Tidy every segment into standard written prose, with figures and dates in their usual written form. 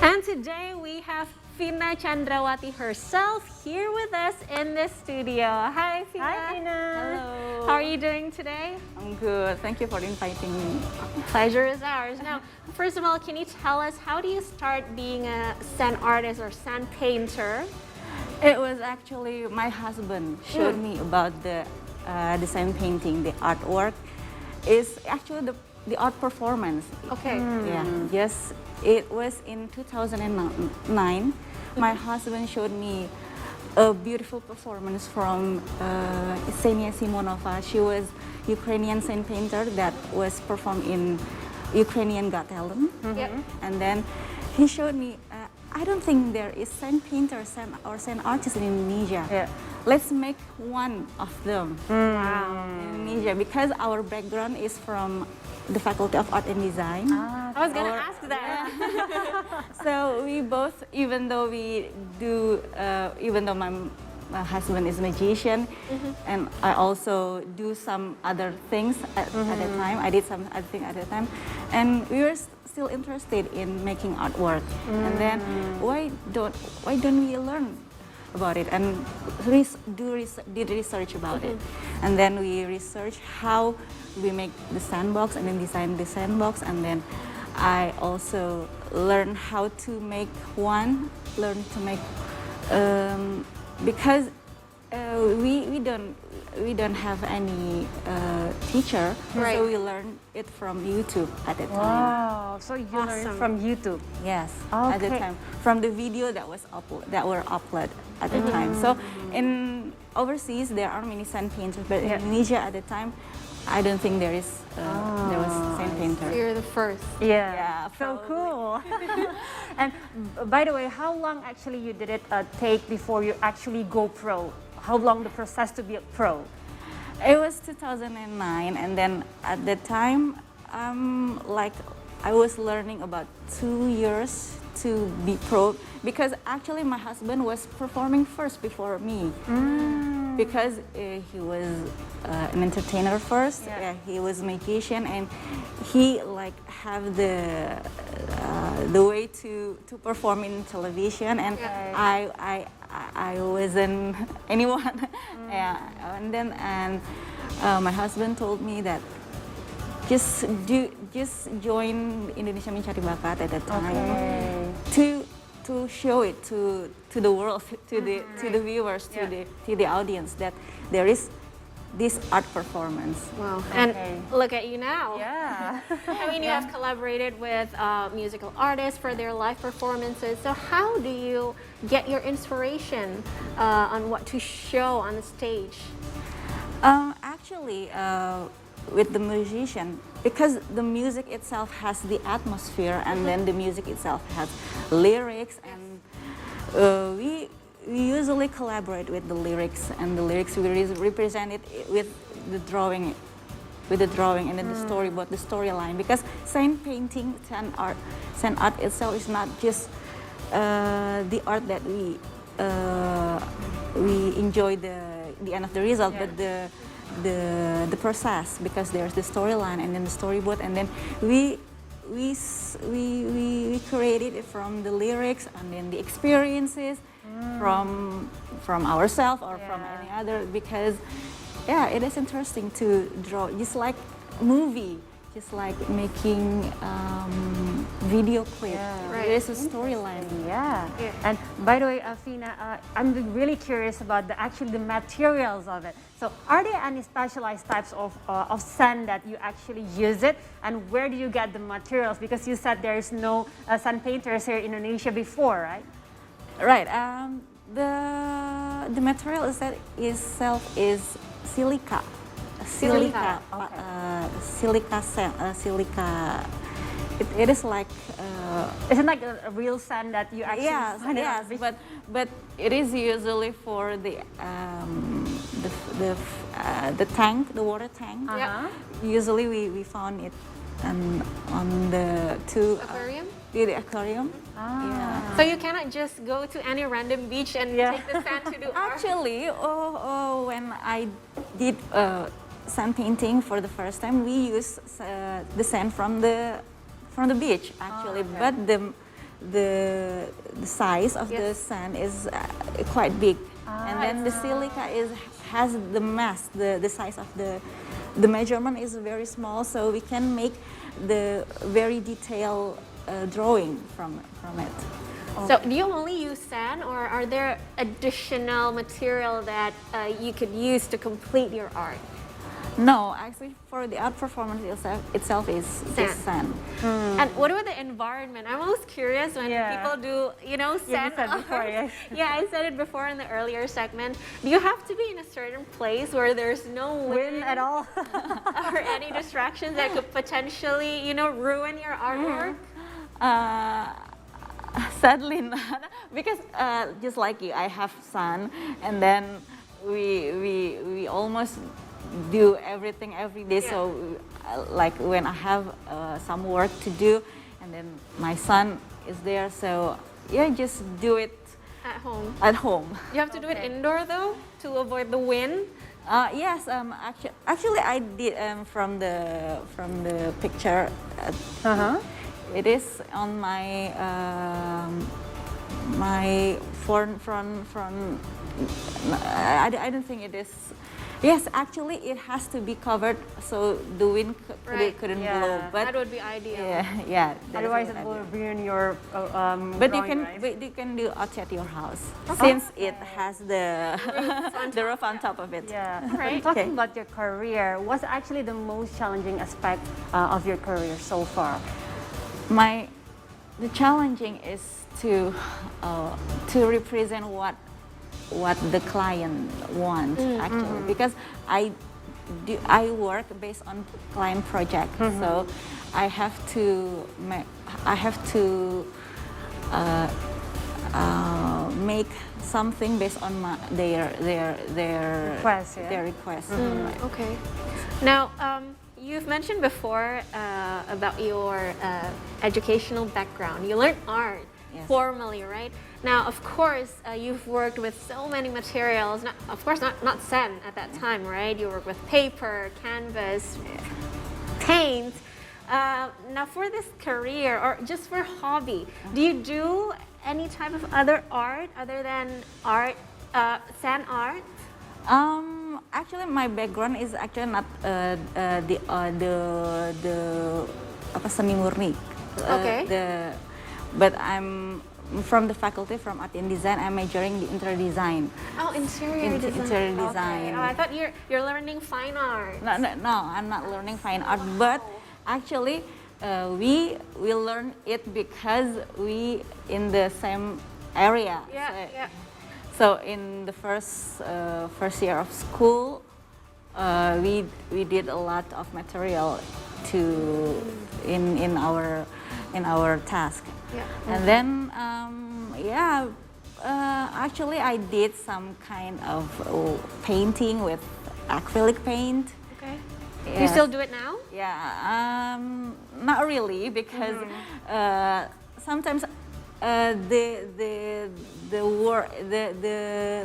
And today we have Vina Candrawati herself here with us in the studio. Hi, Vina. Hi, Vina. Hello. How are you doing today? I'm good. Thank you for inviting me. Pleasure is ours. Now, first of all, can you tell us how do you start being a sand artist or sand painter? It was actually my husband showed me about the sand painting, the artwork. Is actually the art performance. Okay. Yeah. Yes. It was in 2009. My husband showed me a beautiful performance from Ksenia Simonova. She was Ukrainian sand painter that was performed in Ukrainian Got Talent. Yep. And then he showed me, I don't think there is sand painter or sand artist in Indonesia. Yeah. Let's make one of them Wow. in Indonesia because our background is from the Faculty of Art and Design. I was going to ask that. So we both, even though my husband is a magician, and I also do some other things at the time. I did some other things at the time, and we were still interested in making artwork. And then why don't we learn about it and did research about it, and then we researched how we make the sandbox and then design the sandbox, and then I also learned how to make one. Because we don't have any teacher, Right. so we learned it from YouTube at the time. Wow, so you Awesome. learned from YouTube. Yes, at the Okay. time from the video that were uploaded at the time. So in overseas there are many sand painters, but in Yeah. Indonesia at the time, I don't think there was sand painter. You're the first. Yeah, so probably. cool. And by the way, how long actually you did it take before you actually go pro? How long the process to be a pro? It was 2009, and then at the time, I was learning about 2 years to be pro, because actually my husband was performing first before me, because he was an entertainer first. Yeah. He was a magician, and he have the way to perform in television, and I wasn't anyone. Yeah, and then my husband told me that just join Indonesia Mencari Bakat at that time to show it to the world, to the viewers, to the audience that there is this art performance. Wow. Okay. And look at you now. Yeah. I mean, you have collaborated with musical artists for their live performances. So how do you get your inspiration on what to show on the stage? Actually, with the musician, because the music itself has the atmosphere, and then the music itself has lyrics, and we usually collaborate with the lyrics, and the lyrics we represent it with the drawing, and then the storyboard, the storyline. Because sand painting, sand art itself is not just the art that we enjoy the end of the result, but the process, because there's the storyline and then the storyboard, and then we created it from the lyrics and then the experiences from ourselves or from any other, because it is interesting to draw, just like movie, just like making video clip. Right. There's a storyline. Yeah. And by the way, Vina, I'm really curious about the materials of it. So are there any specialized types of sand that you actually use it, and where do you get the materials? Because you said there is no sand painters here in Indonesia before, right? Right. The material itself is silica. Silica, Silica. It is like. Is it like a real sand that you actually find it yes, out? but it is usually for the tank, the water tank. Yeah. Usually we found it on the Aquarium? The aquarium. Yeah. So you cannot just go to any random beach and take the sand to do art? Actually, when I did sand painting for the first time, we used the sand from the beach actually, but the size of the sand is quite big, and then the silica has the mass, the size of the measurement is very small, so we can make the very detailed drawing from it. So do you only use sand, or are there additional material that you could use to complete your art? No, actually, for the art performance itself is just sand. And what about the environment? I'm always curious when people do, you know, sand said before, art. Yeah, I said it before in the earlier segment. Do you have to be in a certain place where there's no wind at all? or any distractions that could potentially, you know, ruin your artwork? Sadly not, because just like you, I have son, and then we almost do everything every day. So like when I have some work to do, and then my son is there, so yeah, just do it At home. at home. You have to do it indoor though to avoid the wind. Yes, actually I did from the picture. It is on my my front. I don't think it is. Yes, actually, it has to be covered so the wind couldn't blow. But that would be ideal. Yeah. Otherwise, it will ruin your But drawing, you can do art at your house since it has the the roof on top of it. Yeah. Right. Talking about your career, what's actually the most challenging aspect of your career so far? The challenging is to represent what the client wants actually, because I work based on client project, so I have to make something based on their Request, yeah? their request. Okay. Now, you've mentioned before about your educational background. You learned art formally, right? Now, of course, you've worked with so many materials. Not sand at that time, right? You work with paper, canvas, paint. Now, for this career or just for hobby, do you do any type of other art other than art, sand art? Actually, my background is actually not the apa seni murni. Okay. But I'm from the faculty from art and design. I'm majoring in interior design. Oh, interior design. Interior design. Okay. Oh, I thought you're learning fine art. No, I'm not learning fine art. But actually, we learn it because we in the same area. Yeah. So in the first year of school, we did a lot of material in our task. Yeah. And then actually I did some kind of painting with acrylic paint. Okay. Yes. Do you still do it now? Yeah, not really, because sometimes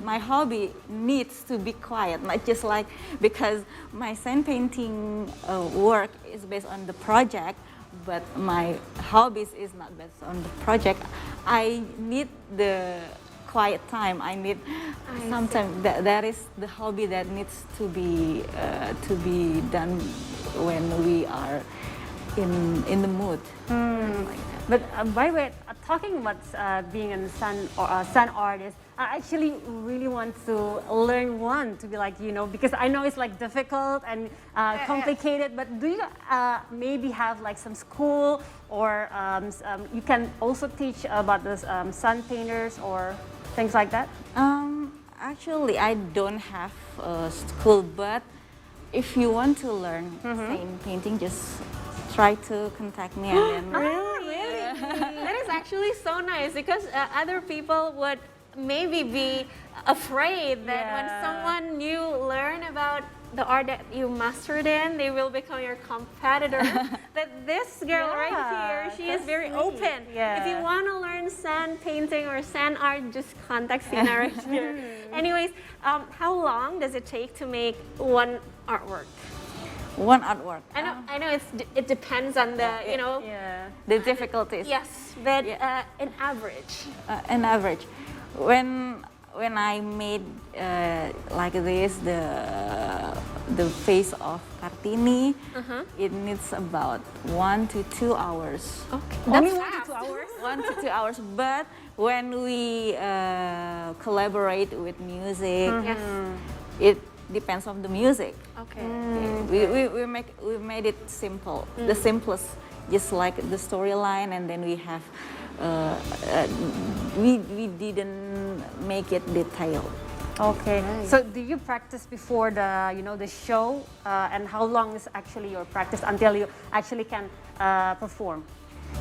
my hobby needs to be quiet, not just like, because my sand painting work is based on the project, but my hobbies is not based on the project. I need the quiet time. I need sometimes that is the hobby that needs to be done when we are in the mood. Like that. But by the way, talking about being a sun artist, I actually really want to learn one to be like, because I know it's like difficult and complicated, but do you maybe have like some school or you can also teach about the sun painters or things like that? Actually, I don't have a school, but if you want to learn sand painting, just try to contact me and then. Really? That is actually so nice, because other people would maybe be afraid that when someone new learn about the art that you mastered in, they will become your competitor. But this girl right here, she is very open. Yeah. If you want to learn sand painting or sand art, just contact Vina right here. Anyways, how long does it take to make one artwork? One artwork. I know it depends on the The difficulties. yes, but in average. An average. When I made like this, the face of Kartini, it needs about 1 to 2 hours. Okay, Only that's 1 to fast. 2 hours? 1 to 2 hours. But when we collaborate with music, Yes. it depends on the music. Okay. We made it simple, the simplest, just like the storyline, and then we have we didn't make it detailed. Okay. So do you practice before the the show, and how long is actually your practice until you actually can perform?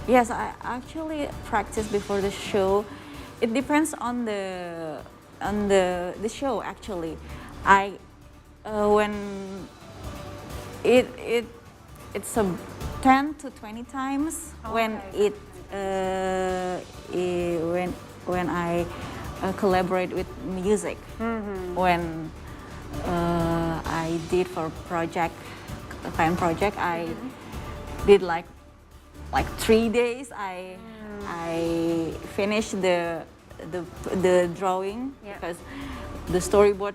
Yes, I actually practice before the show. It depends on the show actually. When it's a 10 to 20 times when I collaborate with music. When I did for a fan project, I did like 3 days. I finished the drawing because the storyboard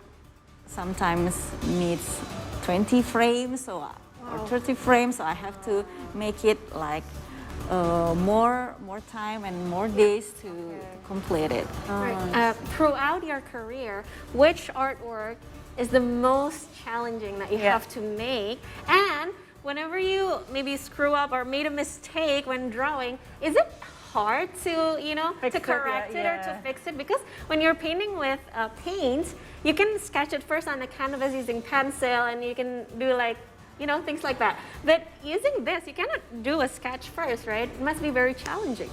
sometimes needs 20 frames or 30 frames, so I have to make it like more time and more days to complete it. Right. Throughout your career, which artwork is the most challenging that you have to make? And whenever you maybe screw up or made a mistake when drawing, is it hard to Fix to it, correct it or to fix it? Because when you're painting with paint, you can sketch it first on the canvas using pencil, and you can do like things like that. But using this, you cannot do a sketch first, right? It must be very challenging.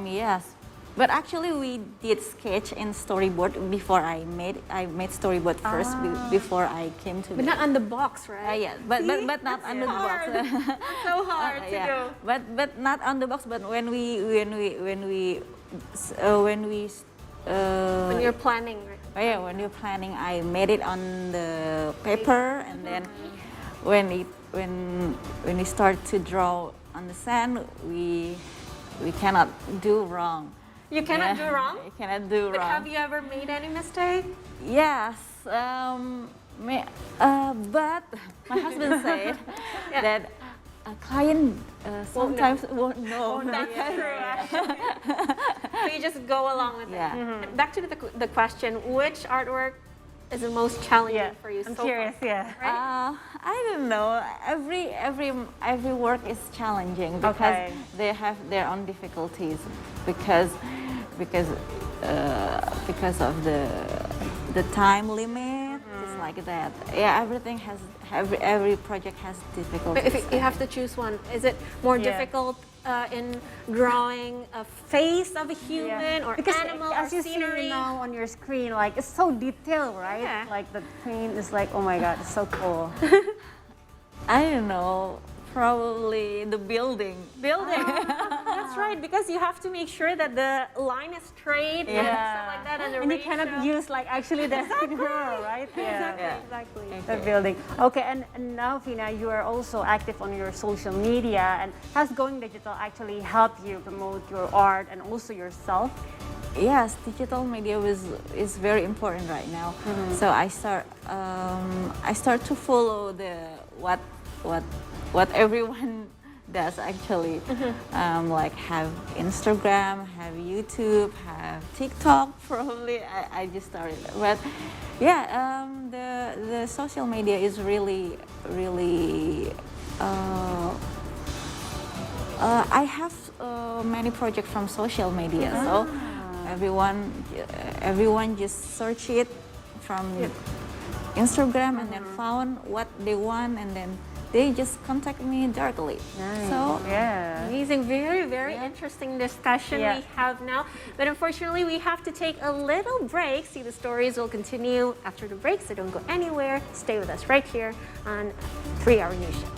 Yes, but actually we did sketch in storyboard before I made storyboard first before I came to. But not on the box, right? Yeah, but not under the box. That's so hard to do. But not on the box. But when you're planning, right? when you're planning, I made it on the paper, and then when we start to draw on the sand, we cannot do wrong. You cannot do wrong? You cannot do But wrong. have you ever made any mistake? Yes. But my husband said that a client sometimes won't know. That's true. So you just go along with it. And back to the question, which artwork is the most challenging for you I'm so curious, far? I don't know. Every work is challenging because they have their own difficulties because of the time limit. It's like that. Yeah, every project has difficulties. But if you have to choose one, is it more difficult in drawing a face of a human or because animal as or you scenery? see now on your screen, like it's so detailed, right? Yeah. Like the paint is like, oh my god, it's so cool. I don't know. Probably the building. That's right, because you have to make sure that the line is straight and stuff like that, and the And you ratio. cannot use like actually the right? Exactly. The building. Okay, and now Vina, you are also active on your social media, and has Going Digital actually helped you promote your art and also yourself? Yes, digital media is very important right now. So I start to follow what everyone does actually. Like have Instagram, have YouTube, have TikTok. Probably I just started, but yeah, the social media is really. I have many projects from social media, so everyone just search it from Instagram and then found what they want, and then they just contact me directly. So Amazing, very, very interesting discussion we have now. But unfortunately, we have to take a little break. See, the stories will continue after the break, so don't go anywhere. Stay with us right here on 3 Hour News Show.